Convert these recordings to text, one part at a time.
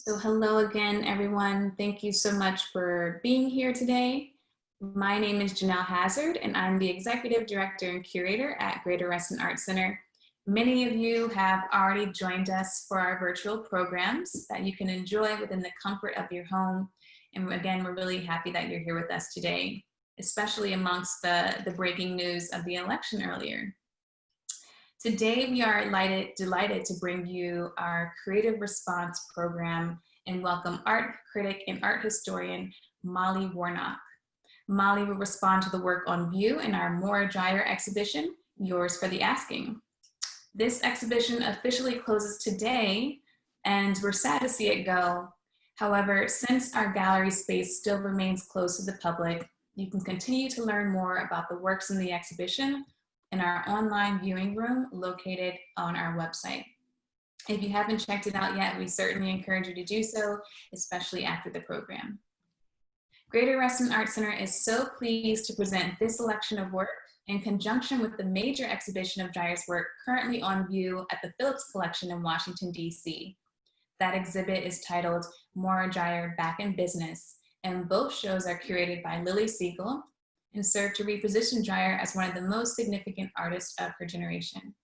So hello again, everyone. Thank you so much for being here today. My name is Janelle Hazard, and I'm the Executive Director and Curator at Greater Reston Arts Center. Many of you have already joined us for our virtual programs that you can enjoy within the comfort of your home. And again, we're really happy that you're here with us today, especially amongst the breaking news of the election earlier. Today, we are delighted to bring you our Creative Response program and welcome art critic and art historian, Molly Warnock. Molly will respond to the work on view in our Maura Dreyer exhibition, Yours for the Asking. This exhibition officially closes today, and we're sad to see it go. However, since our gallery space still remains closed to the public, you can continue to learn more about the works in the exhibition in our online viewing room located on our website. If you haven't checked it out yet, we certainly encourage you to do so, especially after the program. Greater Reston Arts Center is so pleased to present this selection of work in conjunction with the major exhibition of Dreyer's work currently on view at the Phillips Collection in Washington, D.C. That exhibit is titled Maura Dreyer Back in Business, and both shows are curated by Lily Siegel and serve to reposition Dreyer as one of the most significant artists of her generation.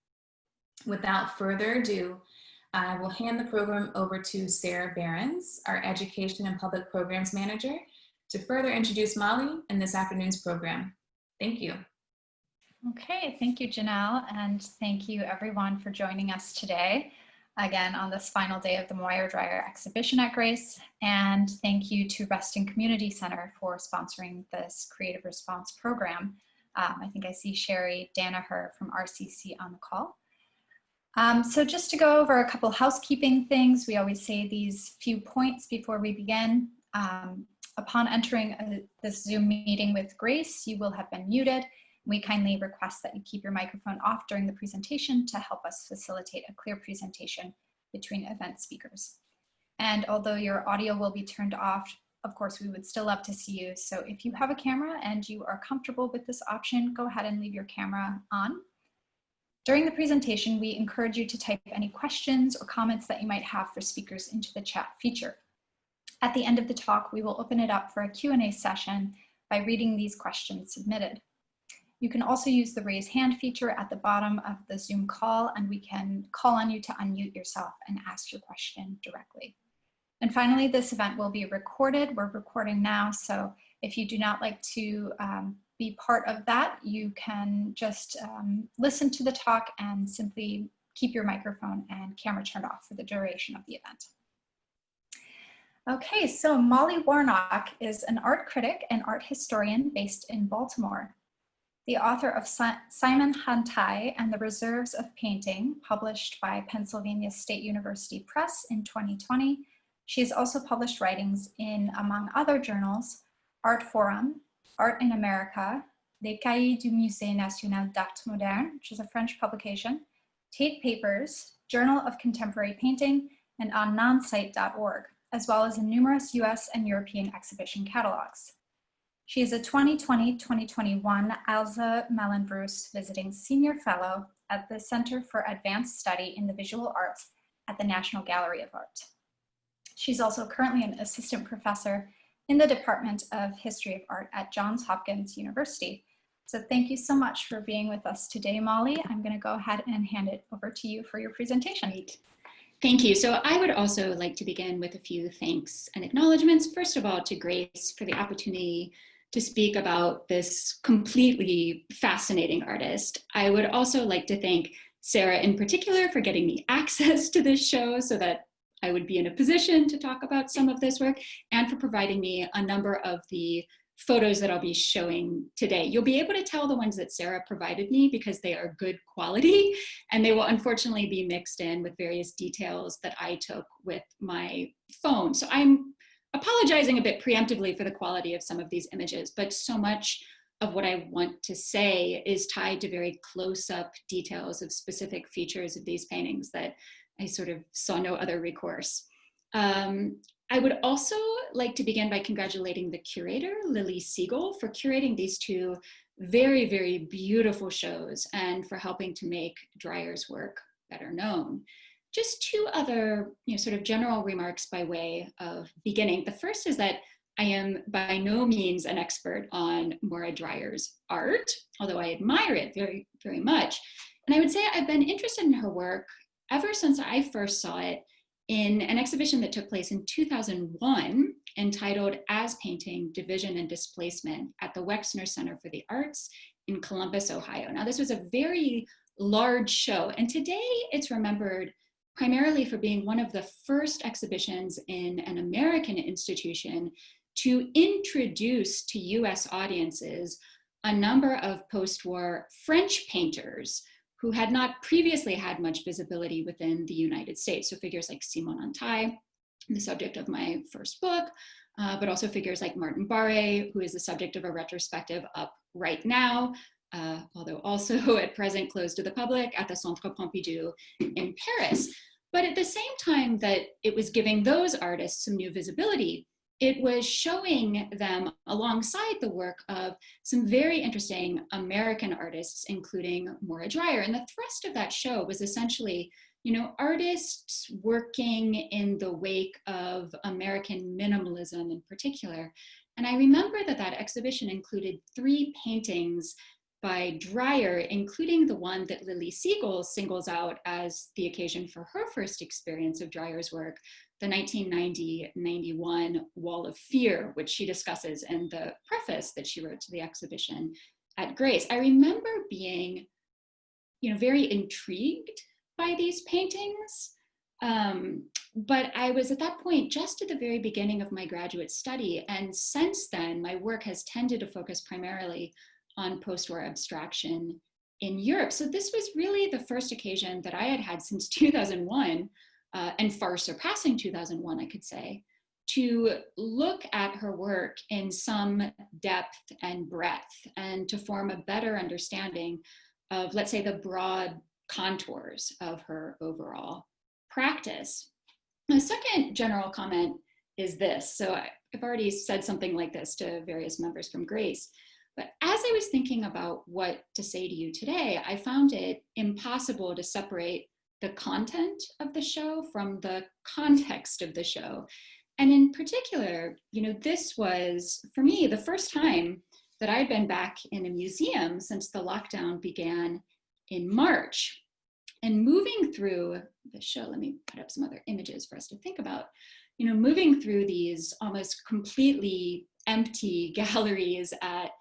Without further ado, I will hand the program over to Sarah Behrens, our Education and Public Programs Manager, to further introduce Molly in this afternoon's program. Thank you. Okay, thank you, Janelle, and thank you everyone for joining us today, again on this final day of the Maura Dreyer exhibition at Grace, and thank you to Reston Community Center for sponsoring this Creative Response program. I think I see Sherry Danaher from RCC on the call. So just to go over a couple housekeeping things, we always say these few points before we begin. Upon entering this Zoom meeting with Grace, you will have been muted. We kindly request that you keep your microphone off during the presentation to help us facilitate a clear presentation between event speakers. And although your audio will be turned off, of course, we would still love to see you. So if you have a camera and you are comfortable with this option, go ahead and leave your camera on. During the presentation, we encourage you to type any questions or comments that you might have for speakers into the chat feature. At the end of the talk, we will open it up for a Q&A session by reading these questions submitted. You can also use the raise hand feature at the bottom of the Zoom call, and we can call on you to unmute yourself and ask your question directly. And finally, this event will be recorded. We're recording now, so if you do not like to be part of that, you can just listen to the talk and simply keep your microphone and camera turned off for the duration of the event. Okay, so Molly Warnock is an art critic and art historian based in Baltimore. The author of Simon Hantai and the Reserves of Painting, published by Pennsylvania State University Press in 2020. She has also published writings in, among other journals, Art Forum, Art in America, Les Cahiers du Musée National d'Art Moderne, which is a French publication, Tate Papers, Journal of Contemporary Painting, and on nonsite.org, as well as in numerous US and European exhibition catalogs. She is a 2020-2021 Elsa Mellenbruce Visiting Senior Fellow at the Center for Advanced Study in the Visual Arts at the National Gallery of Art. She's also currently an assistant professor in the Department of History of Art at Johns Hopkins University. So thank you so much for being with us today, Molly. I'm going to go ahead and hand it over to you for your presentation. Great. Thank you. So I would also like to begin with a few thanks and acknowledgements. First of all, to Grace for the opportunity to speak about this completely fascinating artist. I would also like to thank Sarah in particular for getting me access to this show so that I would be in a position to talk about some of this work, and for providing me a number of the photos that I'll be showing today. You'll be able to tell the ones that Sarah provided me because they are good quality, and they will unfortunately be mixed in with various details that I took with my phone. So I'm apologizing a bit preemptively for the quality of some of these images, but so much of what I want to say is tied to very close-up details of specific features of these paintings that I sort of saw no other recourse. I would also like to begin by congratulating the curator, Lily Siegel, for curating these two very, very beautiful shows and for helping to make Dreyer's work better known. just two other, sort of general remarks by way of beginning. The first is that I am by no means an expert on Maura Dreyer's art, although I admire it very, very much. And I would say I've been interested in her work ever since I first saw it in an exhibition that took place in 2001 entitled As Painting, Division and Displacement at the Wexner Center for the Arts in Columbus, Ohio. Now, this was a very large show, and today it's remembered primarily for being one of the first exhibitions in an American institution to introduce to US audiences a number of post-war French painters who had not previously had much visibility within the United States. So figures like Simon Antaille, the subject of my first book, but also figures like Martin Barre, who is the subject of a retrospective up right now, although also at present closed to the public at the Centre Pompidou in Paris. But at the same time that it was giving those artists some new visibility, it was showing them alongside the work of some very interesting American artists, including Maura Dreyer. And the thrust of that show was essentially, artists working in the wake of American minimalism in particular. And I remember that exhibition included 3 paintings by Dreyer, including the one that Lily Siegel singles out as the occasion for her first experience of Dreyer's work, the 1990-91 Wall of Fear, which she discusses in the preface that she wrote to the exhibition at Grace. I remember being, very intrigued by these paintings, but I was at that point just at the very beginning of my graduate study, and since then, my work has tended to focus primarily on post-war abstraction in Europe. So this was really the first occasion that I had had since 2001, and far surpassing 2001, I could say, to look at her work in some depth and breadth and to form a better understanding of, let's say, the broad contours of her overall practice. The second general comment is this. So I've already said something like this to various members from Grace. But as I was thinking about what to say to you today, I found it impossible to separate the content of the show from the context of the show. And in particular, this was, for me, the first time that I'd been back in a museum since the lockdown began in March. And moving through the show, let me put up some other images for us to think about, moving through these almost completely empty galleries at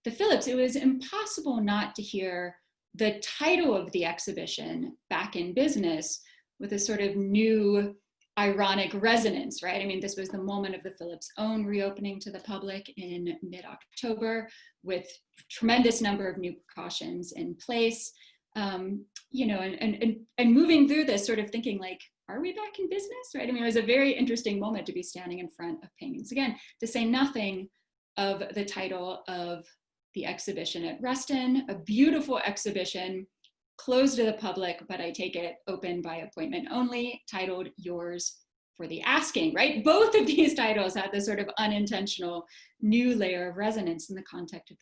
the Phillips, it was impossible not to hear the title of the exhibition, Back in Business, with a sort of new ironic resonance, right? I mean, this was the moment of the Phillips' own reopening to the public in mid-October with tremendous number of new precautions in place, and moving through this sort of thinking like, are we back in business, right? I mean, it was a very interesting moment to be standing in front of paintings. Again, to say nothing of the title of the exhibition at Reston, a beautiful exhibition, closed to the public, but I take it open by appointment only, titled Yours for the Asking, right? Both of these titles had this sort of unintentional new layer of resonance in the context of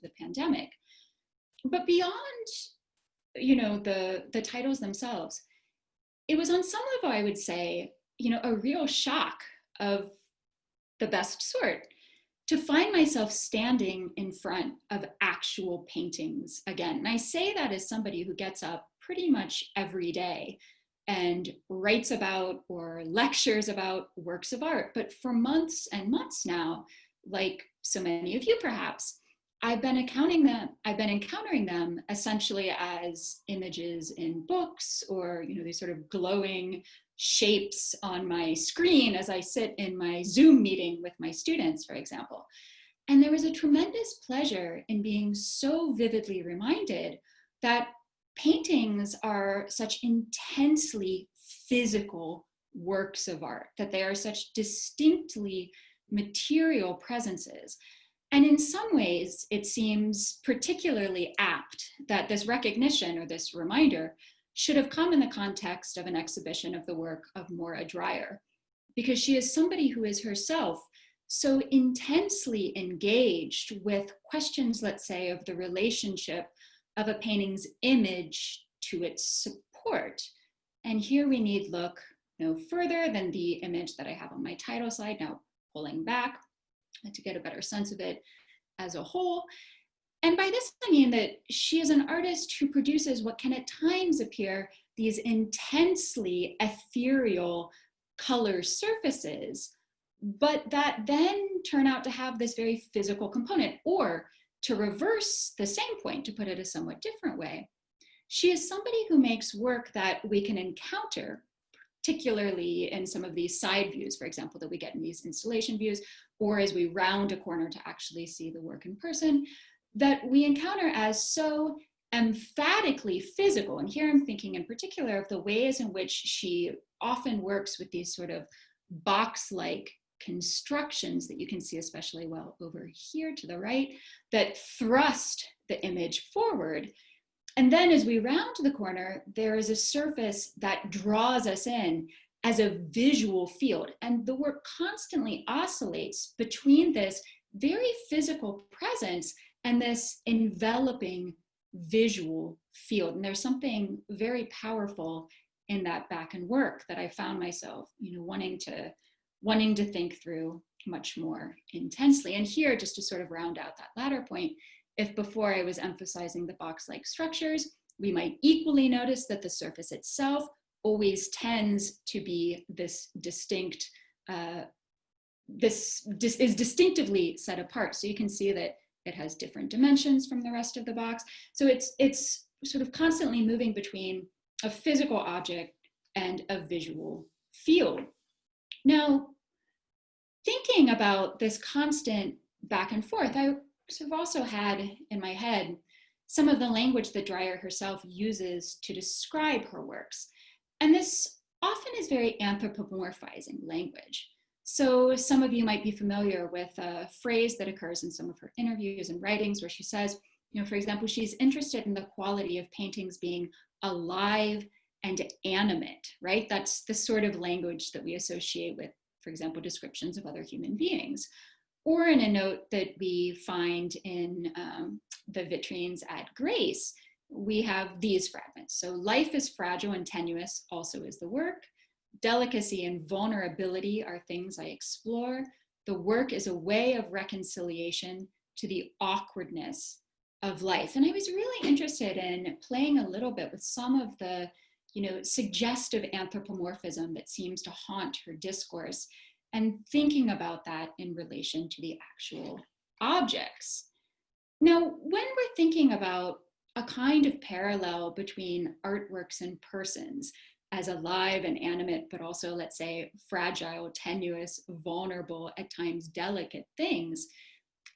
the pandemic. But beyond, the titles themselves, it was on some level, I would say, a real shock of the best sort to find myself standing in front of actual paintings again. And I say that as somebody who gets up pretty much every day and writes about or lectures about works of art. But for months and months now, like so many of you perhaps, I've been encountering them essentially as images in books or these sort of glowing shapes on my screen as I sit in my Zoom meeting with my students, for example. And there was a tremendous pleasure in being so vividly reminded that paintings are such intensely physical works of art, that they are such distinctly material presences. And in some ways, it seems particularly apt that this recognition or this reminder should have come in the context of an exhibition of the work of Maura Dreyer, because she is somebody who is herself so intensely engaged with questions, let's say, of the relationship of a painting's image to its support. And And here we need look no further than the image that I have on my title slide, now pulling back to get a better sense of it as a whole. And by this, I mean that she is an artist who produces what can at times appear these intensely ethereal color surfaces, but that then turn out to have this very physical component. Or to reverse the same point, to put it a somewhat different way, she is somebody who makes work that we can encounter, particularly in some of these side views, for example, that we get in these installation views, or as we round a corner to actually see the work in person, that we encounter as so emphatically physical. And here I'm thinking in particular of the ways in which she often works with these sort of box-like constructions that you can see especially well over here to the right, that thrust the image forward. And then as we round the corner, there is a surface that draws us in as a visual field. And the work constantly oscillates between this very physical presence and this enveloping visual field. And there's something very powerful in that back and work that I found myself, wanting to think through much more intensely. And here, just to sort of round out that latter point, if before I was emphasizing the box-like structures, we might equally notice that the surface itself always tends to be this distinct, is distinctively set apart. So you can see that it has different dimensions from the rest of the box. So it's sort of constantly moving between a physical object and a visual field. Now, thinking about this constant back and forth, I sort of also had in my head some of the language that Dreyer herself uses to describe her works. And this often is very anthropomorphizing language. So some of you might be familiar with a phrase that occurs in some of her interviews and writings where she says, for example, she's interested in the quality of paintings being alive and animate, right? That's the sort of language that we associate with, for example, descriptions of other human beings. Or in a note that we find in the vitrines at Grace, we have these fragments. So life is fragile and tenuous, also is the work. Delicacy and vulnerability are things I explore. The work is a way of reconciliation to the awkwardness of life. And I was really interested in playing a little bit with some of the, suggestive anthropomorphism that seems to haunt her discourse, and thinking about that in relation to the actual objects. Now, when we're thinking about a kind of parallel between artworks and persons as alive and animate, but also, let's say, fragile, tenuous, vulnerable, at times delicate things,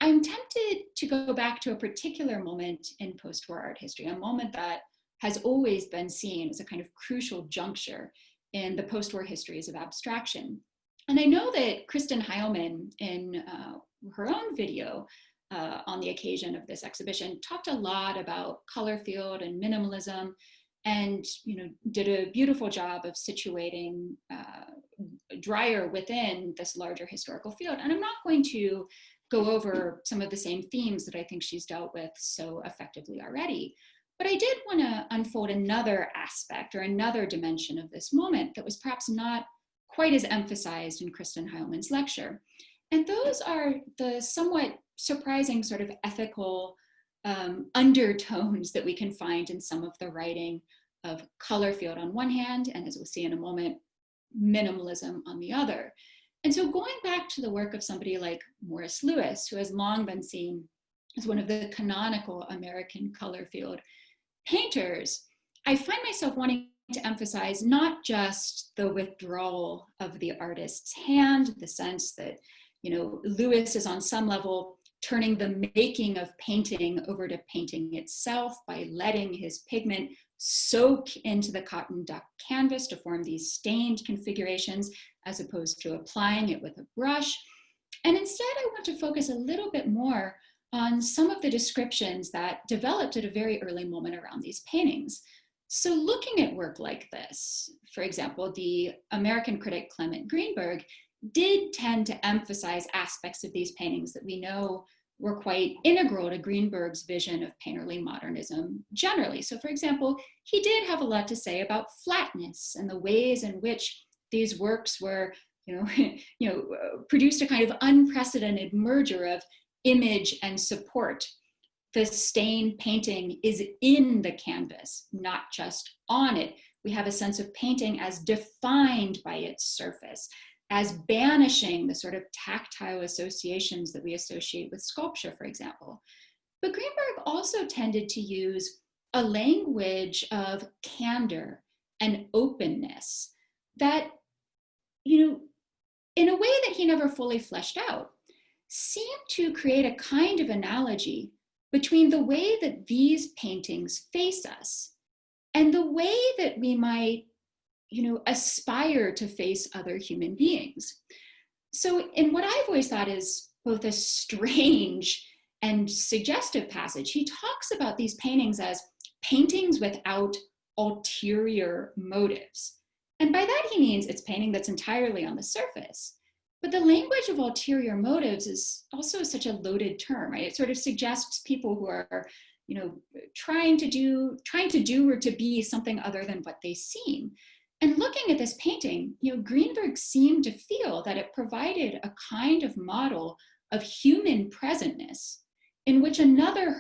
I'm tempted to go back to a particular moment in post-war art history, a moment that has always been seen as a kind of crucial juncture in the post-war histories of abstraction. And I know that Kristen Heilman, in her own video on the occasion of this exhibition, talked a lot about color field and minimalism, and did a beautiful job of situating Dreyer within this larger historical field. And I'm not going to go over some of the same themes that I think she's dealt with so effectively already. But I did want to unfold another aspect or another dimension of this moment that was perhaps not quite as emphasized in Kristen Heilman's lecture. And those are the somewhat surprising sort of ethical undertones that we can find in some of the writing of color field on one hand, and as we'll see in a moment, minimalism on the other. And so going back to the work of somebody like Morris Louis, who has long been seen as one of the canonical American color field painters, I find myself wanting to emphasize not just the withdrawal of the artist's hand, the sense that, Louis is on some level turning the making of painting over to painting itself by letting his pigment soak into the cotton duck canvas to form these stained configurations, as opposed to applying it with a brush. And instead, I want to focus a little bit more on some of the descriptions that developed at a very early moment around these paintings. So looking at work like this, for example, the American critic Clement Greenberg did tend to emphasize aspects of these paintings that we know were quite integral to Greenberg's vision of painterly modernism generally. So for example, he did have a lot to say about flatness and the ways in which these works were produced a kind of unprecedented merger of image and support. The stain painting is in the canvas, not just on it. We have a sense of painting as defined by its surface, as banishing the sort of tactile associations that we associate with sculpture, for example. But Greenberg also tended to use a language of candor and openness that, in a way that he never fully fleshed out, seemed to create a kind of analogy between the way that these paintings face us and the way that we might, aspire to face other human beings. So in what I've always thought is both a strange and suggestive passage, he talks about these paintings as paintings without ulterior motives. And by that he means it's painting that's entirely on the surface. But the language of ulterior motives is also such a loaded term, right? It sort of suggests people who are, trying to do or to be something other than what they seem. And looking at this painting, Greenberg seemed to feel that it provided a kind of model of human presentness in which another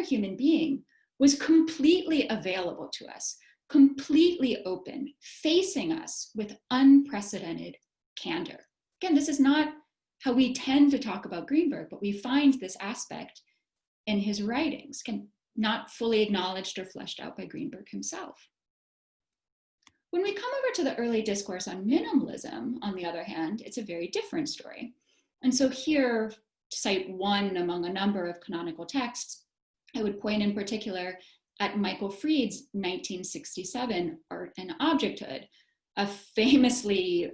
human being was completely available to us, completely open, facing us with unprecedented candor. Again, this is not how we tend to talk about Greenberg, but we find this aspect in his writings, not fully acknowledged or fleshed out by Greenberg himself. When we come over to the early discourse on minimalism, on the other hand, it's a very different story. And so here, to cite one among a number of canonical texts, I would point in particular at Michael Fried's 1967 Art and Objecthood, a famously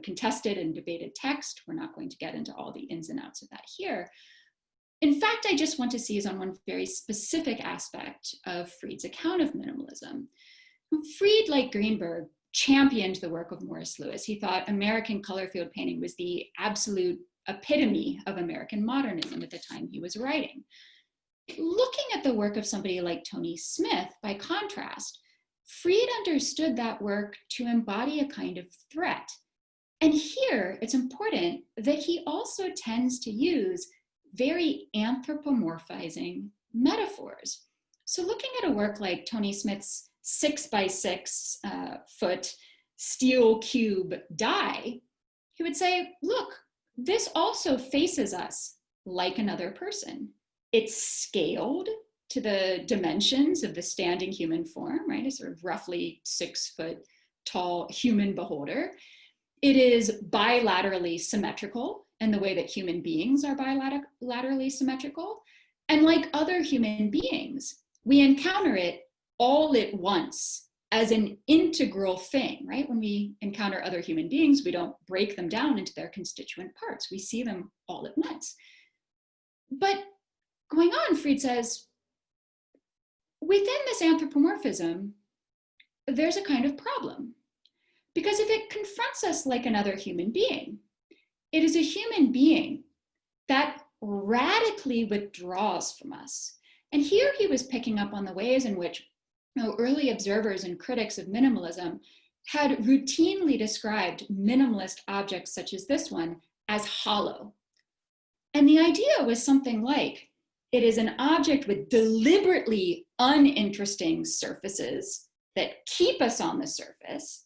contested and debated text. We're not going to get into all the ins and outs of that here. In fact, I just want to seize on one very specific aspect of Fried's account of minimalism. Fried, like Greenberg, championed the work of Morris Louis. He thought American color field painting was the absolute epitome of American modernism at the time he was writing. Looking at the work of somebody like Tony Smith, by contrast, Fried understood that work to embody a kind of threat. And here, it's important that he also tends to use very anthropomorphizing metaphors. So looking at a work like Tony Smith's 6x6 foot steel cube die, he would say, look, this also faces us like another person. It's scaled to the dimensions of the standing human form, right? A sort of roughly 6 foot tall human beholder. It is bilaterally symmetrical in the way that human beings are bilaterally symmetrical. And like other human beings, we encounter it all at once as an integral thing, right? When we encounter other human beings, we don't break them down into their constituent parts. We see them all at once. But going on, Fried says, within this anthropomorphism, there's a kind of problem. Because if it confronts us like another human being, it is a human being that radically withdraws from us. And here he was picking up on the ways in which early observers and critics of minimalism had routinely described minimalist objects such as this one as hollow. And the idea was something like, it is an object with deliberately uninteresting surfaces that keep us on the surface,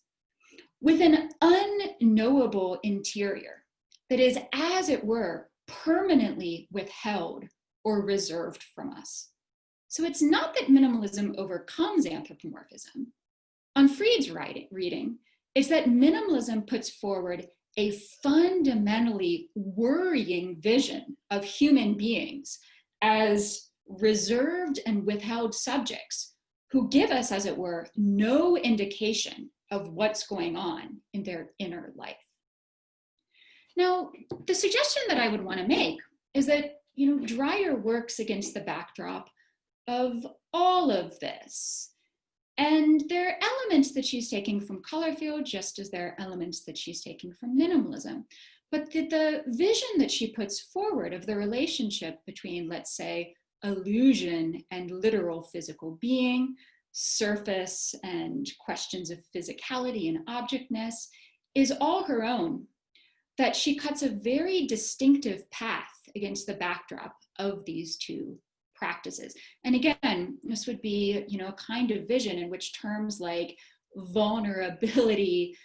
with an unknowable interior that is, as it were, permanently withheld or reserved from us. So it's not that minimalism overcomes anthropomorphism. On Fried's reading, it's that minimalism puts forward a fundamentally worrying vision of human beings as reserved and withheld subjects who give us, as it were, no indication of what's going on in their inner life. Now, the suggestion that I would want to make is that, Dreyer works against the backdrop of all of this. And there are elements that she's taking from color field, just as there are elements that she's taking from minimalism. But the vision that she puts forward of the relationship between, let's say, illusion and literal physical being, surface and questions of physicality and objectness, is all her own. That she cuts a very distinctive path against the backdrop of these two practices. And again, this would be, a kind of vision in which terms like vulnerability,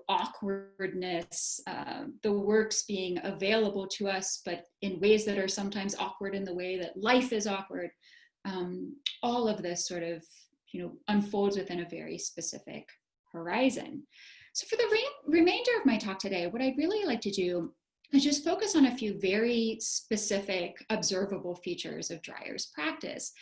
awkwardness, the works being available to us, but in ways that are sometimes awkward in the way that life is awkward. All of this sort of, unfolds within a very specific horizon. So for the remainder of my talk today, what I'd really like to do is just focus on a few very specific observable features of Dreyer's practice,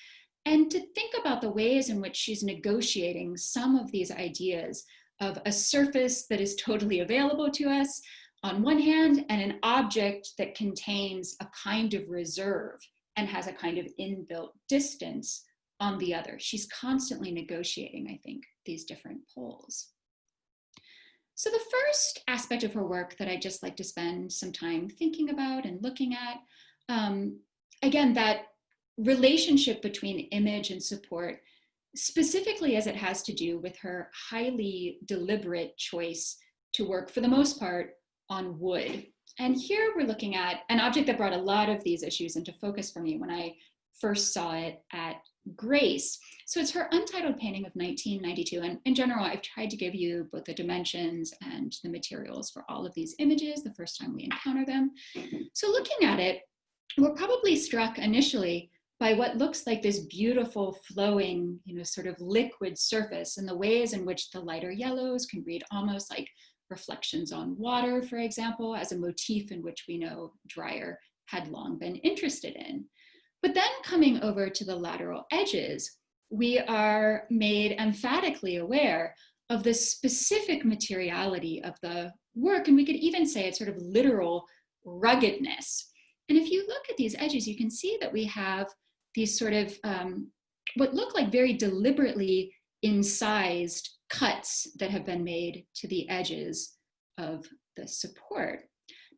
and to think about the ways in which she's negotiating some of these ideas of a surface that is totally available to us on one hand, and an object that contains a kind of reserve and has a kind of inbuilt distance on the other. She's constantly negotiating, I think, these different poles. So the first aspect of her work that I'd just like to spend some time thinking about and looking at, again, that relationship between image and support, specifically as it has to do with her highly deliberate choice to work, for the most part, on wood. And here we're looking at an object that brought a lot of these issues into focus for me when I first saw it at Grace. So it's her untitled painting of 1992. And in general, I've tried to give you both the dimensions and the materials for all of these images the first time we encounter them. So looking at it, we're probably struck initially by what looks like this beautiful flowing, sort of liquid surface, and the ways in which the lighter yellows can read almost like reflections on water, for example, as a motif in which we know Dreyer had long been interested in. But then coming over to the lateral edges, we are made emphatically aware of the specific materiality of the work, and we could even say it's sort of literal ruggedness. And if you look at these edges, you can see that we have these sort of what look like very deliberately incised cuts that have been made to the edges of the support.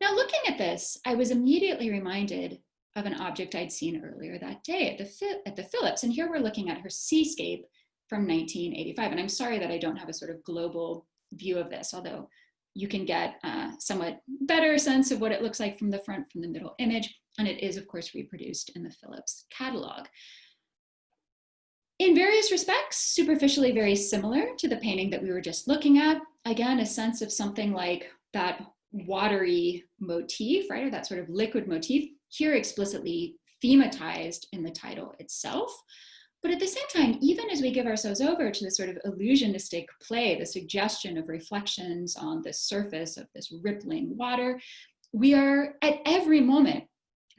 Now, looking at this, I was immediately reminded of an object I'd seen earlier that day at the Phillips. And here we're looking at her seascape from 1985. And I'm sorry that I don't have a sort of global view of this, although you can get a somewhat better sense of what it looks like from the front, from the middle image. And it is, of course, reproduced in the Phillips catalog. In various respects, superficially very similar to the painting that we were just looking at. Again, a sense of something like that watery motif, right? Or that sort of liquid motif, here explicitly thematized in the title itself. But at the same time, even as we give ourselves over to this sort of illusionistic play, the suggestion of reflections on the surface of this rippling water, we are at every moment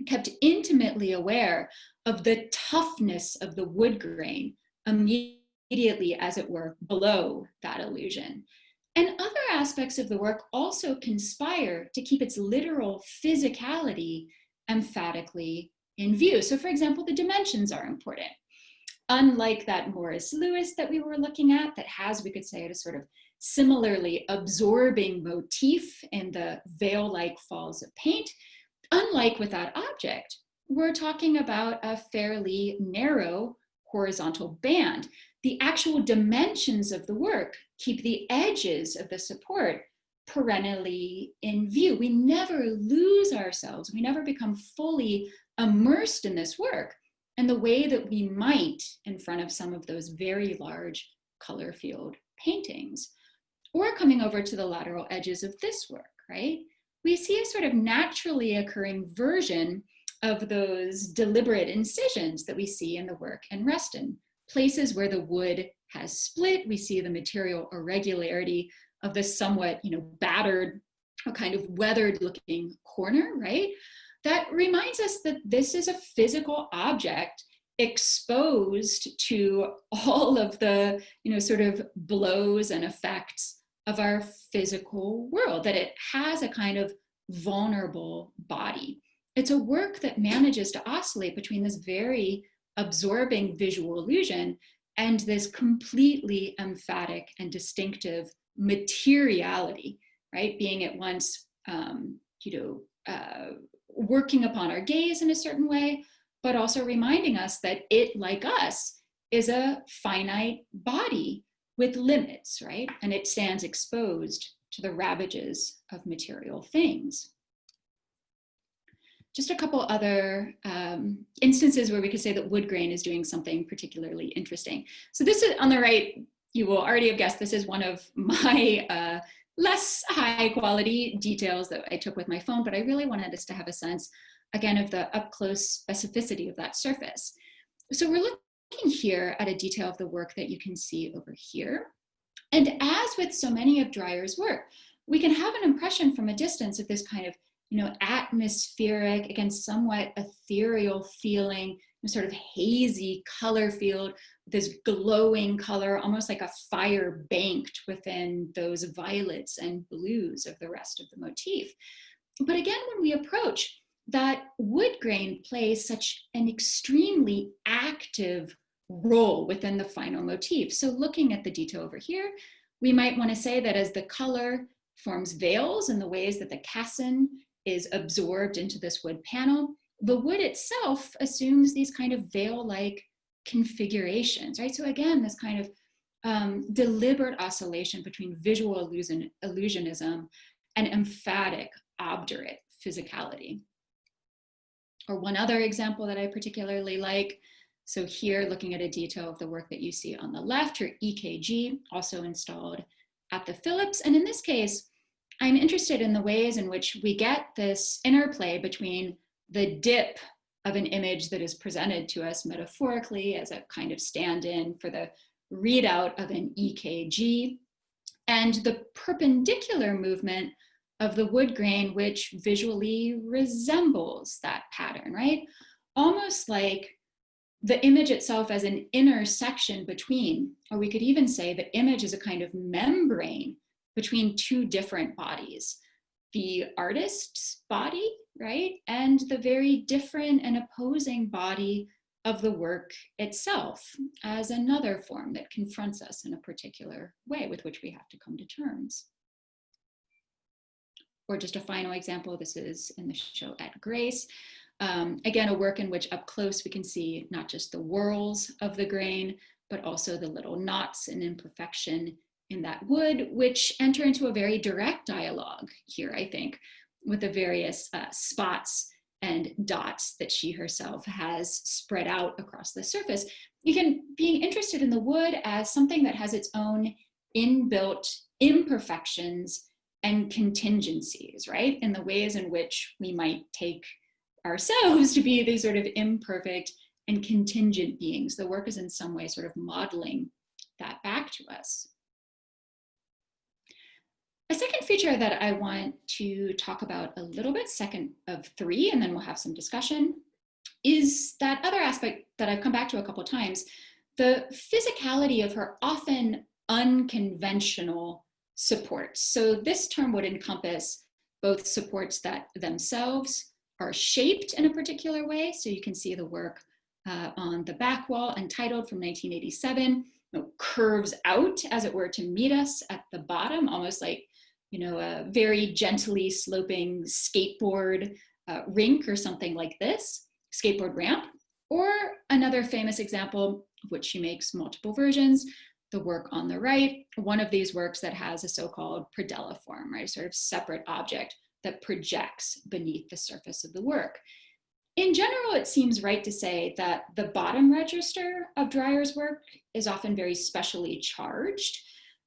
kept intimately aware of the toughness of the wood grain immediately, as it were, below that illusion. And other aspects of the work also conspire to keep its literal physicality emphatically in view. So for example, the dimensions are important. Unlike that Morris Louis that we were looking at, that has, we could say, a sort of similarly absorbing motif in the veil-like falls of paint, unlike with that object, we're talking about a fairly narrow horizontal band. The actual dimensions of the work keep the edges of the support perennially in view. We never lose ourselves. We never become fully immersed in this work in the way that we might in front of some of those very large color field paintings. Or coming over to the lateral edges of this work, right? We see a sort of naturally occurring version of those deliberate incisions that we see in the work in Reston. Places where the wood has split, we see the material irregularity of this somewhat, battered, or kind of weathered looking corner, right? That reminds us that this is a physical object exposed to all of the, sort of blows and effects of our physical world, that it has a kind of vulnerable body. It's a work that manages to oscillate between this very absorbing visual illusion and this completely emphatic and distinctive materiality, right? Being at once working upon our gaze in a certain way, but also reminding us that it, like us, is a finite body with limits, right? And it stands exposed to the ravages of material things. Just a couple other instances where we could say that wood grain is doing something particularly interesting. So this is on the right, you will already have guessed, this is one of my less high quality details that I took with my phone, but I really wanted us to have a sense, again, of the up close specificity of that surface. So we're looking here at a detail of the work that you can see over here. And as with so many of Dreyer's work, we can have an impression from a distance of this kind of, atmospheric, again, somewhat ethereal feeling, sort of hazy color field, this glowing color, almost like a fire banked within those violets and blues of the rest of the motif. But again, when we approach, that wood grain plays such an extremely active role within the final motif. So looking at the detail over here, we might want to say that as the color forms veils in the ways that the casson is absorbed into this wood panel, the wood itself assumes these kind of veil-like configurations, right? So again, this kind of deliberate oscillation between visual illusionism and emphatic, obdurate physicality. Or one other example that I particularly like, so here looking at a detail of the work that you see on the left, her EKG, also installed at the Phillips. And in this case, I'm interested in the ways in which we get this interplay between the dip of an image that is presented to us metaphorically as a kind of stand-in for the readout of an EKG, and the perpendicular movement of the wood grain, which visually resembles that pattern, right? Almost like the image itself as an intersection between, or we could even say the image is a kind of membrane between two different bodies, the artist's body, right? And the very different and opposing body of the work itself as another form that confronts us in a particular way with which we have to come to terms. Or just a final example, this is in the show at Grace. Again, a work in which up close we can see not just the whorls of the grain, but also the little knots and imperfection in that wood, which enter into a very direct dialogue here, I think, with the various spots and dots that she herself has spread out across the surface. Being interested in the wood as something that has its own inbuilt imperfections and contingencies, right? In the ways in which we might take ourselves to be these sort of imperfect and contingent beings. The work is in some way sort of modeling that back to us. A second feature that I want to talk about a little bit, second of three, and then we'll have some discussion, is that other aspect that I've come back to a couple of times, the physicality of her often unconventional supports. So this term would encompass both supports that themselves are shaped in a particular way. So you can see the work on the back wall, entitled from 1987, curves out, as it were, to meet us at the bottom, almost like a very gently sloping skateboard rink or something like this, skateboard ramp. Or another famous example, of which she makes multiple versions, the work on the right, one of these works that has a so-called predella-form, right, a sort of separate object that projects beneath the surface of the work. In general, it seems right to say that the bottom register of Dreyer's work is often very specially charged,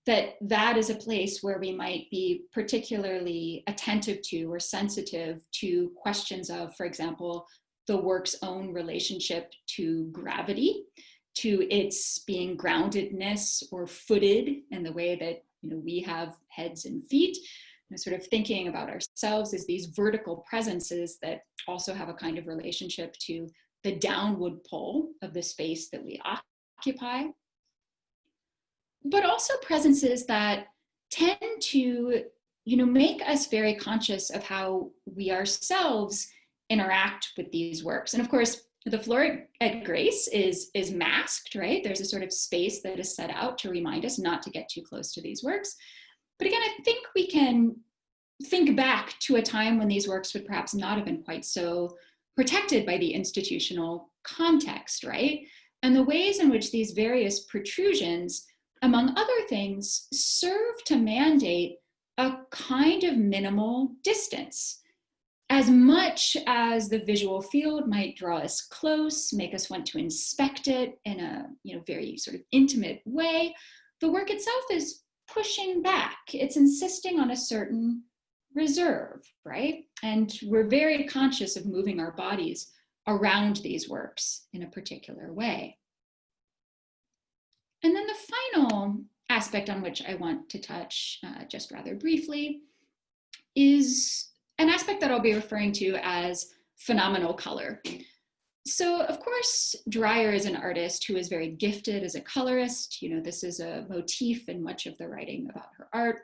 that is a place where we might be particularly attentive to or sensitive to questions of, for example, the work's own relationship to gravity, to its being groundedness or footed in the way that we have heads and feet, sort of thinking about ourselves as these vertical presences that also have a kind of relationship to the downward pull of the space that we occupy. But also presences that tend to, make us very conscious of how we ourselves interact with these works. And of course, the floor at Grace is masked, right? There's a sort of space that is set out to remind us not to get too close to these works. But again, I think we can think back to a time when these works would perhaps not have been quite so protected by the institutional context, right? And the ways in which these various protrusions, among other things, serve to mandate a kind of minimal distance. As much as the visual field might draw us close, make us want to inspect it in a very sort of intimate way, the work itself is pushing back. It's insisting on a certain reserve, right? And we're very conscious of moving our bodies around these works in a particular way. And then the final aspect on which I want to touch just rather briefly is an aspect that I'll be referring to as phenomenal color. So of course, Dreyer is an artist who is very gifted as a colorist. This is a motif in much of the writing about her art.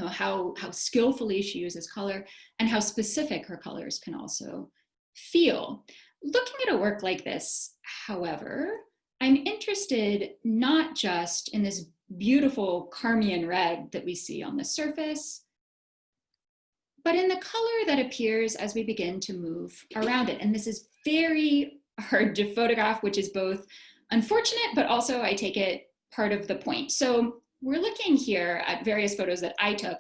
How skillfully she uses color and how specific her colors can also feel. Looking at a work like this, however, I'm interested not just in this beautiful Carmian red that we see on the surface, but in the color that appears as we begin to move around it. And this is very hard to photograph, which is both unfortunate, but also, I take it, part of the point. So we're looking here at various photos that I took,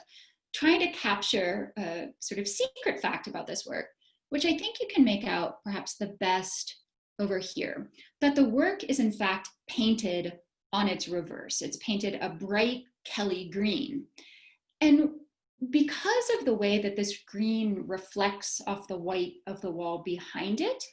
trying to capture a sort of secret fact about this work, which I think you can make out perhaps the best over here, that the work is in fact painted on its reverse. It's painted a bright Kelly green. And because of the way that this green reflects off the white of the wall behind it,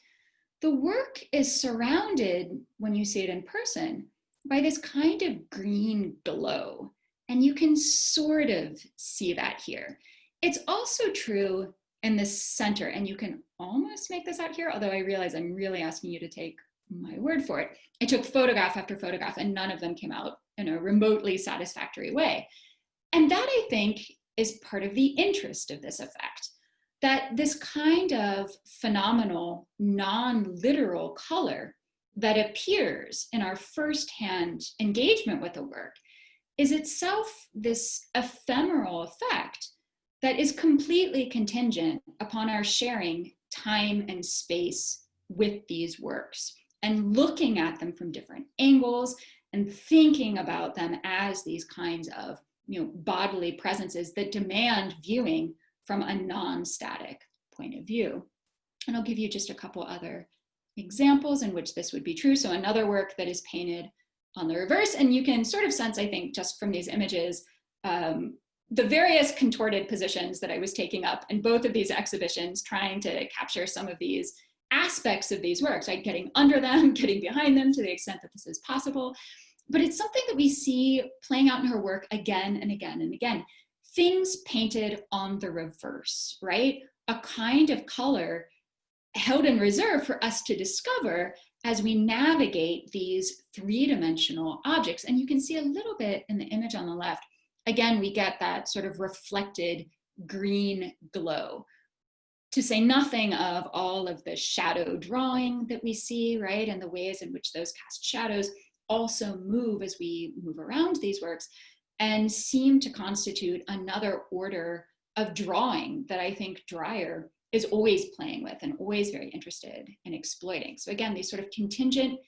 the work is surrounded, when you see it in person, by this kind of green glow. And you can sort of see that here. It's also true in the center, and you can almost make this out here, although I realize I'm really asking you to take my word for it. I took photograph after photograph, and none of them came out in a remotely satisfactory way. And that, I think, is part of the interest of this effect, that this kind of phenomenal, non-literal color that appears in our firsthand engagement with the work is itself this ephemeral effect that is completely contingent upon our sharing time and space with these works and looking at them from different angles and thinking about them as these kinds of bodily presences that demand viewing from a non-static point of view. And I'll give you just a couple other examples in which this would be true. So another work that is painted on the reverse, and you can sort of sense, I think, just from these images, the various contorted positions that I was taking up in both of these exhibitions, trying to capture some of these aspects of these works, right? Getting under them, getting behind them to the extent that this is possible. But it's something that we see playing out in her work again and again and again. Things painted on the reverse, right? A kind of color held in reserve for us to discover as we navigate these three-dimensional objects. And you can see a little bit in the image on the left. Again, we get that sort of reflected green glow. To say nothing of all of the shadow drawing that we see, right? And the ways in which those cast shadows also move as we move around these works and seem to constitute another order of drawing that I think Dreyer is always playing with and always very interested in exploiting. So again, these sort of contingent,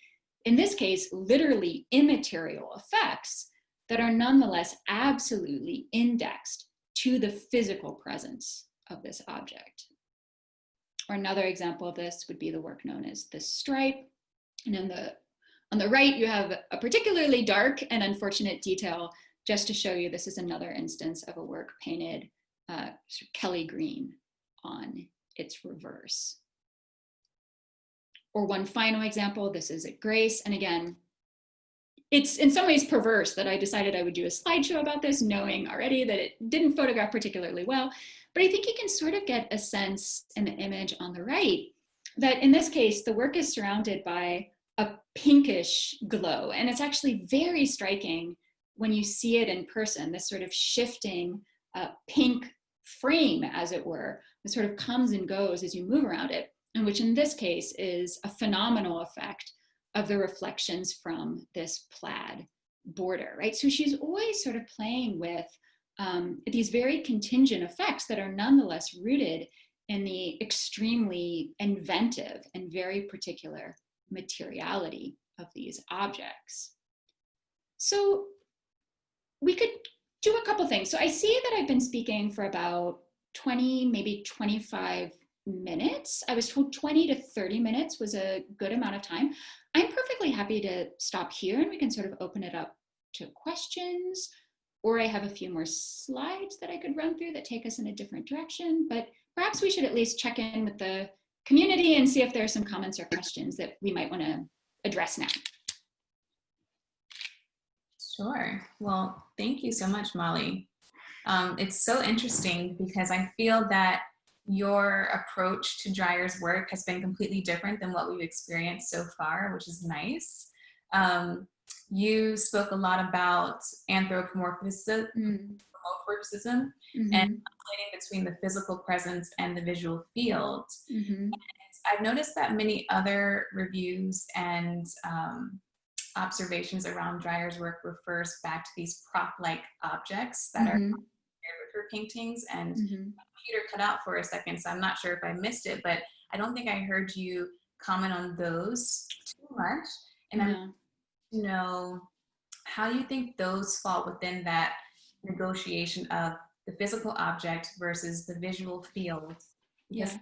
in this case, literally immaterial effects that are nonetheless absolutely indexed to the physical presence of this object. Or another example of this would be the work known as the stripe. And on the right, you have a particularly dark and unfortunate detail, just to show you this is another instance of a work painted Kelly green on its reverse. Or one final example, this is at Grace. And again, it's in some ways perverse that I decided I would do a slideshow about this, knowing already that it didn't photograph particularly well. But I think you can sort of get a sense in the image on the right that in this case, the work is surrounded by a pinkish glow. And it's actually very striking when you see it in person, this sort of shifting pink frame, as it were, that sort of comes and goes as you move around it, and which in this case is a phenomenal effect of the reflections from this plaid border, right? So she's always sort of playing with these very contingent effects that are nonetheless rooted in the extremely inventive and very particular materiality of these objects. So we could do a couple things. So I see that I've been speaking for about 20, maybe 25 minutes. I was told 20 to 30 minutes was a good amount of time. I'm perfectly happy to stop here and we can sort of open it up to questions, or I have a few more slides that I could run through that take us in a different direction, but perhaps we should at least check in with the community and see if there are some comments or questions that we might want to address now. Sure. Well, thank you so much, Molly. It's so interesting because I feel that your approach to Dreyer's work has been completely different than what we've experienced so far, which is nice. You spoke a lot about anthropomorphism and relating between the physical presence and the visual field. I've noticed that many other reviews and observations around Dreyer's work refers back to these prop-like objects that are paired with her paintings, and my computer cut out for a second, so I'm not sure if I missed it, but I don't think I heard you comment on those too much. And I'm to know how you think those fall within that negotiation of the physical object versus the visual field, because it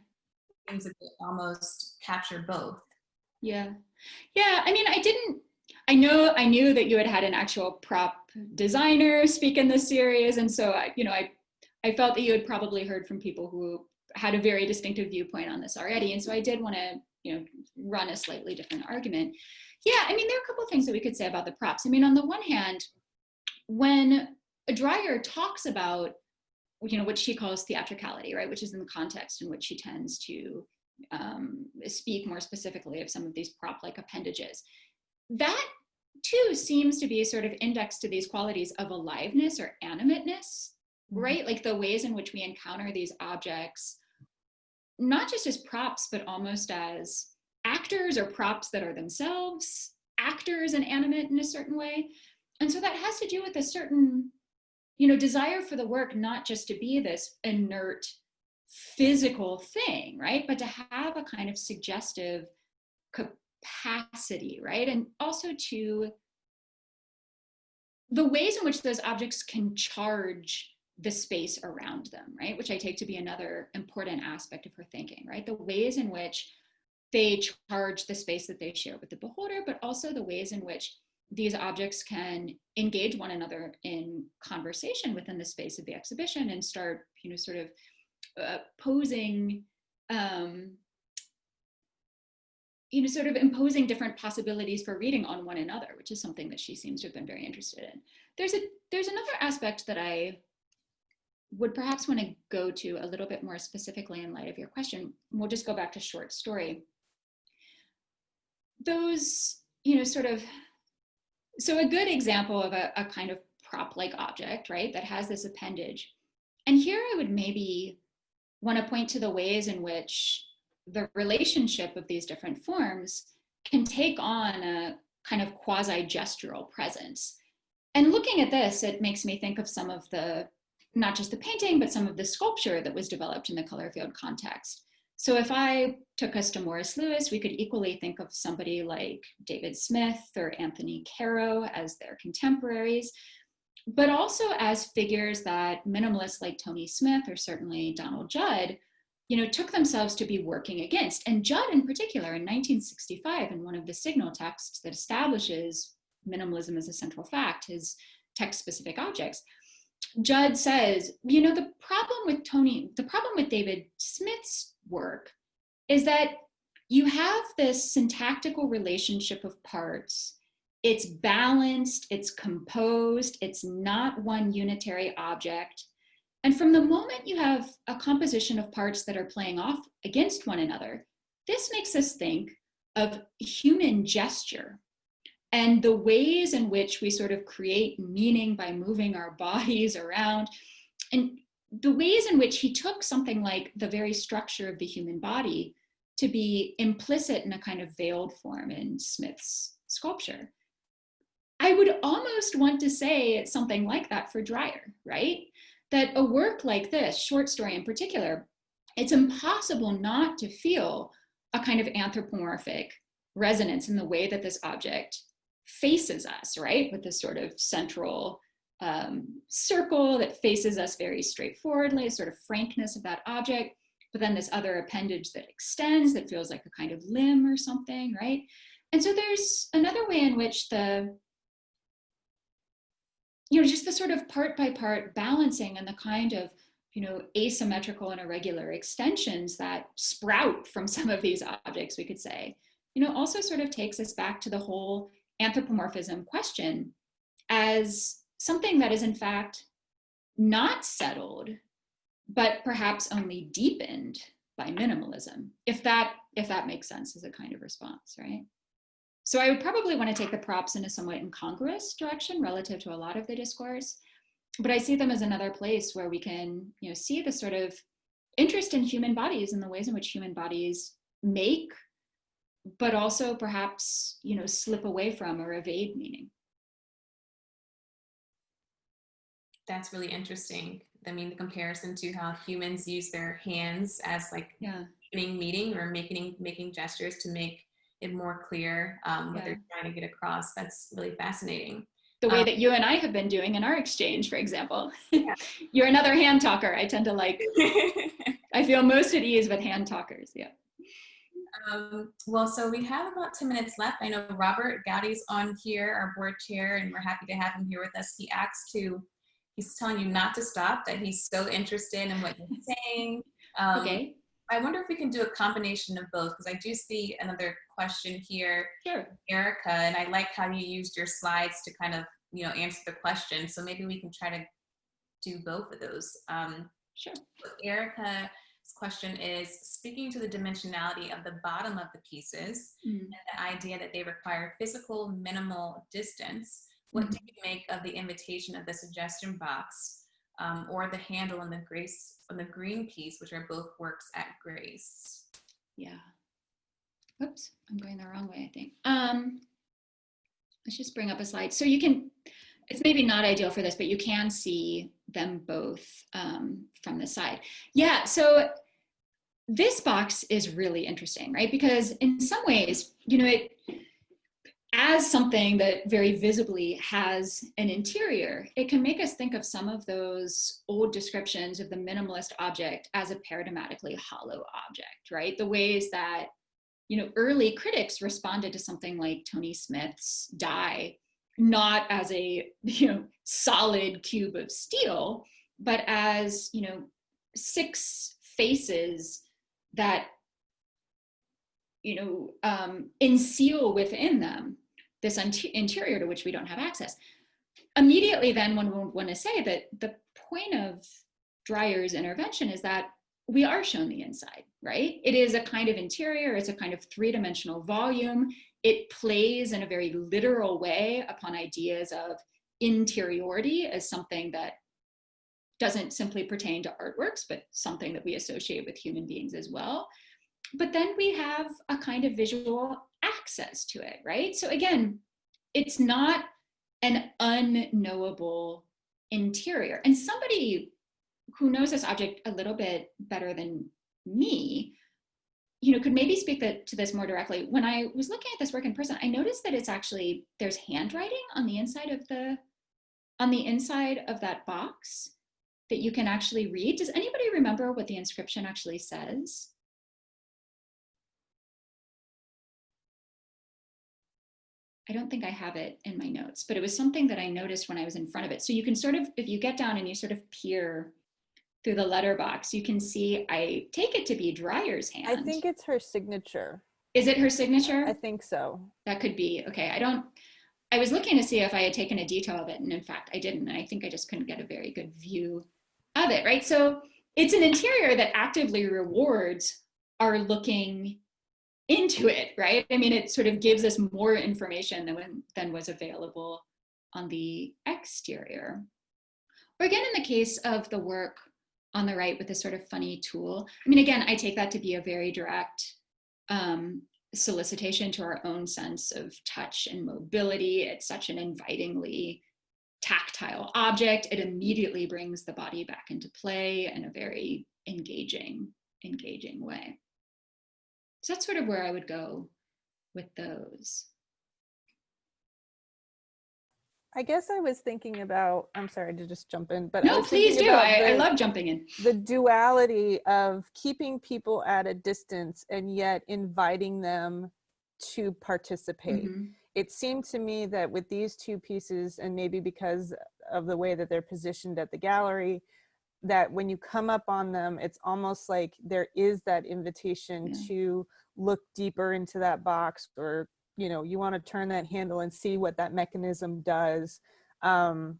seems that they almost capture both. I mean, I knew that you had an actual prop designer speak in this series, and so I felt that you had probably heard from people who had a very distinctive viewpoint on this already, and so I did want to run a slightly different argument. I mean, there are a couple of things that we could say about the props. I mean, on the one hand, when Dreyer talks about what she calls theatricality, right, which is in the context in which she tends to speak more specifically of some of these prop-like appendages, that too seems to be sort of indexed to these qualities of aliveness or animateness, right? Like the ways in which we encounter these objects, not just as props, but almost as actors or props that are themselves actors and animate in a certain way. And so that has to do with a certain, desire for the work, not just to be this inert physical thing, right? But to have a kind of suggestive capacity, right? And also to the ways in which those objects can charge the space around them, right? Which I take to be another important aspect of her thinking, right? The ways in which they charge the space that they share with the beholder, but also the ways in which these objects can engage one another in conversation within the space of the exhibition and start, sort of posing, sort of imposing different possibilities for reading on one another, which is something that she seems to have been very interested in. There's another aspect that I would perhaps want to go to a little bit more specifically in light of your question. We'll just go back to short story. Those, so a good example of a kind of prop-like object, right, that has this appendage. And here I would maybe want to point to the ways in which the relationship of these different forms can take on a kind of quasi-gestural presence. And looking at this, it makes me think of some of the, not just the painting, but some of the sculpture that was developed in the color field context. So if I took us to Morris Louis, we could equally think of somebody like David Smith or Anthony Caro as their contemporaries, but also as figures that minimalists like Tony Smith or certainly Donald Judd, took themselves to be working against. And Judd in particular in 1965, in one of the signal texts that establishes minimalism as a central fact, his text-specific objects, Judd says, the problem with David Smith's work is that you have this syntactical relationship of parts. It's balanced, it's composed, it's not one unitary object. And from the moment you have a composition of parts that are playing off against one another, this makes us think of human gesture and the ways in which we sort of create meaning by moving our bodies around, and the ways in which he took something like the very structure of the human body to be implicit in a kind of veiled form in Smith's sculpture. I would almost want to say something like that for Dreyer, right? that a work like this, short story in particular, it's impossible not to feel a kind of anthropomorphic resonance in the way that this object faces us, right? With this sort of central circle that faces us very straightforwardly, sort of frankness of that object, but then this other appendage that extends, that feels like a kind of limb or something, right? And so there's another way in which just the sort of part by part balancing and the kind of, asymmetrical and irregular extensions that sprout from some of these objects, we could say, also sort of takes us back to the whole anthropomorphism question as something that is in fact not settled, but perhaps only deepened by minimalism, if that makes sense as a kind of response, right? So I would probably want to take the props in a somewhat incongruous direction relative to a lot of the discourse, but I see them as another place where we can, see the sort of interest in human bodies and the ways in which human bodies make, but also perhaps, slip away from or evade meaning. That's really interesting. I mean, the comparison to how humans use their hands as like meaning or making gestures to make it more clear what they're trying to get across. That's really fascinating. The way that you and I have been doing in our exchange, for example. Yeah. You're another hand talker. I tend to I feel most at ease with hand talkers, yeah. Well, so we have about 10 minutes left. I know Robert Gowdy's on here, our board chair, and we're happy to have him here with us. He's telling you not to stop, that he's so interested in what you're saying. Okay. I wonder if we can do a combination of both, because I do see another question here. Sure. Erica, and I like how you used your slides to kind of, answer the question. So maybe we can try to do both of those. Sure. Erica's question is, speaking to the dimensionality of the bottom of the pieces and the idea that they require physical minimal distance, what do you make of the invitation of the suggestion box or the handle on the green piece, which are both works at Grace? Yeah. Oops, I'm going the wrong way, I think. Let's just bring up a slide. So it's maybe not ideal for this, but you can see them both from the side. Yeah, so this box is really interesting, right? Because in some ways, it, as something that very visibly has an interior, it can make us think of some of those old descriptions of the minimalist object as a paradigmatically hollow object, right? The ways that, early critics responded to something like Tony Smith's Die, not as a, solid cube of steel, but as, 6 faces that, enseal within them this interior to which we don't have access. Immediately then one would want to say that the point of Dreyer's intervention is that we are shown the inside, right? It is a kind of interior, it's a kind of 3-dimensional volume. It plays in a very literal way upon ideas of interiority as something that doesn't simply pertain to artworks, but something that we associate with human beings as well. But then we have a kind of visual access to it, right? So again, it's not an unknowable interior. And somebody who knows this object a little bit better than me, could maybe speak to this more directly. When I was looking at this work in person, I noticed that it's actually, there's handwriting on the inside of that box that you can actually read. Does anybody remember what the inscription actually says? I don't think I have it in my notes, but it was something that I noticed when I was in front of it. So you can sort of, if you get down and you sort of peer through the letterbox, you can see, I take it to be Dreyer's hand. I think it's her signature. Is it her signature? I think so. That could be. Okay, I was looking to see if I had taken a detail of it, and in fact I didn't, and I think I just couldn't get a very good view of it, right? So it's an interior that actively rewards our looking into it, right? I mean, it sort of gives us more information than was available on the exterior. Or again, in the case of the work on the right with this sort of funny tool, I mean, again, I take that to be a very direct solicitation to our own sense of touch and mobility. It's such an invitingly tactile object, it immediately brings the body back into play in a very engaging way. So that's sort of where I would go with those. I guess I was thinking about, I'm sorry to just jump in, but I No, was please thinking do. about I love jumping in. the duality of keeping people at a distance and yet inviting them to participate. Mm-hmm. It seemed to me that with these two pieces, and maybe because of the way that they're positioned at the gallery, that when you come up on them, it's almost like there is that invitation to look deeper into that box, or you want to turn that handle and see what that mechanism does. And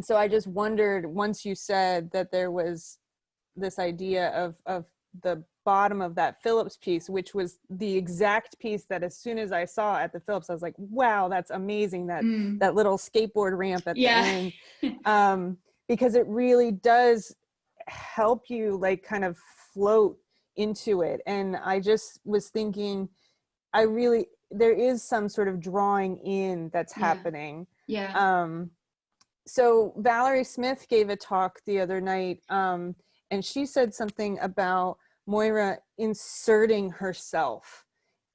so I just wondered, once you said that there was this idea of the bottom of that Phillips piece, which was the exact piece that as soon as I saw at the Phillips, I was like, wow, that's amazing, that little skateboard ramp at the end. Because it really does help you like kind of float into it. And I just was thinking, there is some sort of drawing in that's happening. So Valerie Smith gave a talk the other night, and she said something about Moira inserting herself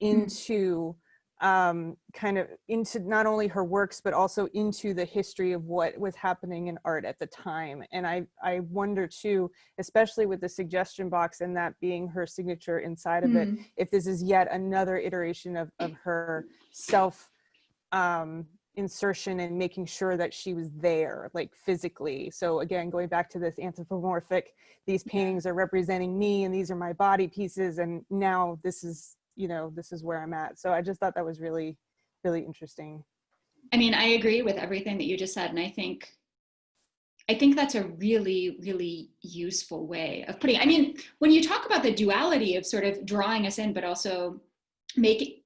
into kind of into not only her works, but also into the history of what was happening in art at the time. And I wonder too, especially with the suggestion box and that being her signature inside of it, if this is yet another iteration of her self insertion and making sure that she was there, like physically. So again, going back to this anthropomorphic, these paintings are representing me and these are my body pieces, and now this is where I'm at. So I just thought that was really, really interesting. I mean, I agree with everything that you just said. And I think that's a really, really useful way of putting it. I mean, when you talk about the duality of sort of drawing us in, but also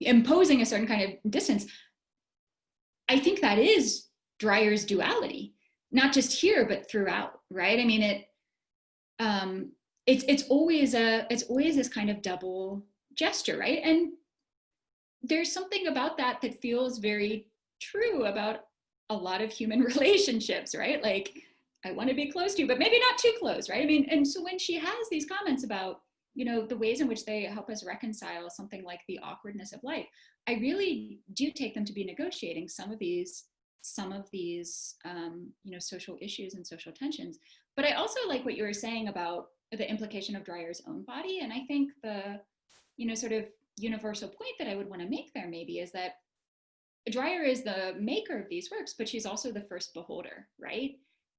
imposing a certain kind of distance, I think that is Dreyer's duality, not just here, but throughout, right? I mean, it's always this kind of double gesture, right? And there's something about that feels very true about a lot of human relationships, right? Like, I want to be close to you, but maybe not too close, right? I mean, and so when she has these comments about, the ways in which they help us reconcile something like the awkwardness of life, I really do take them to be negotiating some of these social issues and social tensions. But I also like what you were saying about the implication of Dreyer's own body. And I think the, sort of universal point that I would want to make there maybe is that Dreyer is the maker of these works, but she's also the first beholder, right?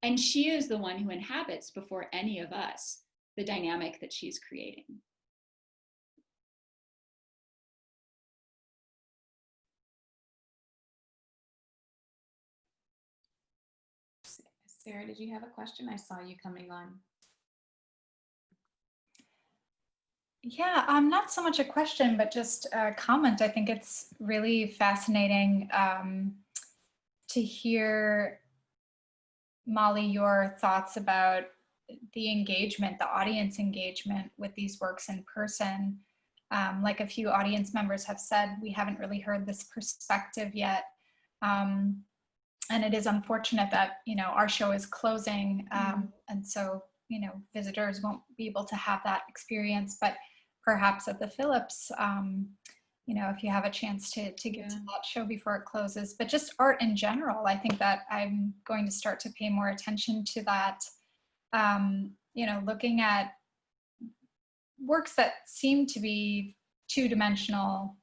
And she is the one who inhabits before any of us the dynamic that she's creating. Sarah, did you have a question? I saw you coming on. Yeah, not so much a question, but just a comment. I think it's really fascinating to hear, Molly, your thoughts about the engagement, the audience engagement with these works in person. Like a few audience members have said, we haven't really heard this perspective yet. And it is unfortunate that, our show is closing. And so, visitors won't be able to have that experience, but perhaps at the Phillips, if you have a chance to get to that show before it closes. But just art in general, I think that I'm going to start to pay more attention to that. Looking at works that seem to be two-dimensional,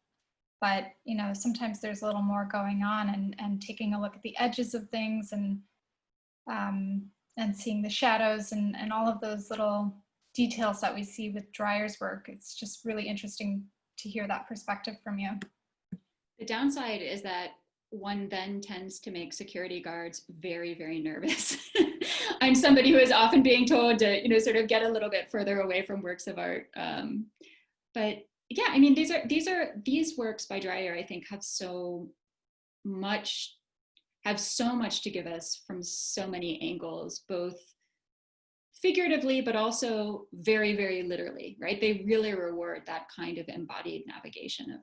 but sometimes there's a little more going on, and taking a look at the edges of things, and seeing the shadows and all of those little details that we see with Dreyer's work. It's just really interesting to hear that perspective from you. The downside is that one then tends to make security guards very, very nervous. I'm somebody who is often being told to, sort of get a little bit further away from works of art. But yeah, I mean, these works by Dreyer, I think, have so much to give us from so many angles, both figuratively, but also very, very literally, right? They really reward that kind of embodied navigation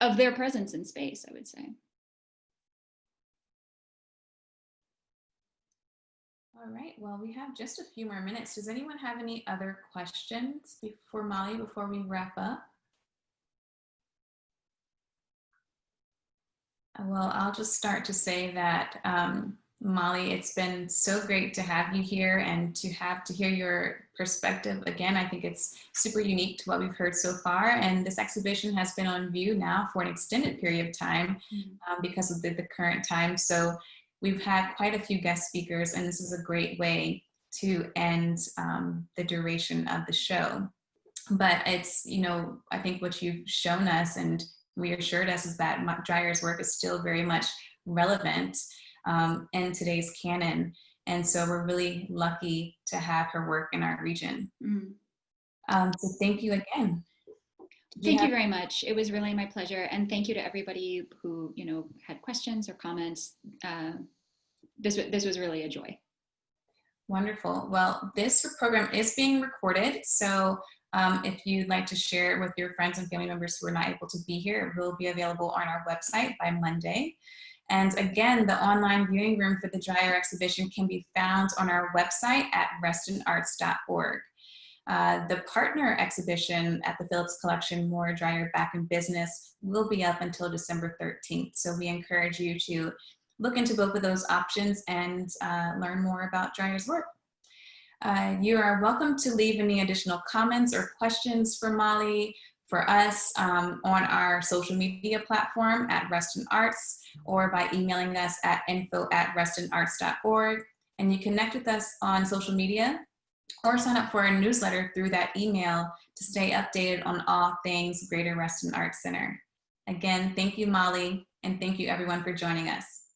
of their presence in space, I would say. All right, well, we have just a few more minutes. Does anyone have any other questions for Molly before we wrap up? Well, I'll just start to say that, Molly, it's been so great to have you here and to hear your perspective. Again, I think it's super unique to what we've heard so far. And this exhibition has been on view now for an extended period of time because of the current time. So we've had quite a few guest speakers, and this is a great way to end the duration of the show. But it's, I think what you've shown us and reassured us is that Dreyer's work is still very much relevant in today's canon. And so we're really lucky to have her work in our region. So thank you again. Thank you very much. It was really my pleasure. And thank you to everybody who, had questions or comments. This was really a joy. Wonderful. Well, this program is being recorded. So if you'd like to share it with your friends and family members who are not able to be here, it will be available on our website by Monday. And again, the online viewing room for the Dreyer exhibition can be found on our website at restonarts.org. The partner exhibition at the Phillips Collection, More Dreyer Back in Business, will be up until December 13th. So we encourage you to look into both of those options and learn more about Dreyer's work. You are welcome to leave any additional comments or questions for Molly, for us, on our social media platform at Reston Arts, or by emailing us at info@restonarts.org. And you connect with us on social media or sign up for a newsletter through that email to stay updated on all things Greater Reston Arts Center. Again, thank you, Molly, and thank you everyone for joining us.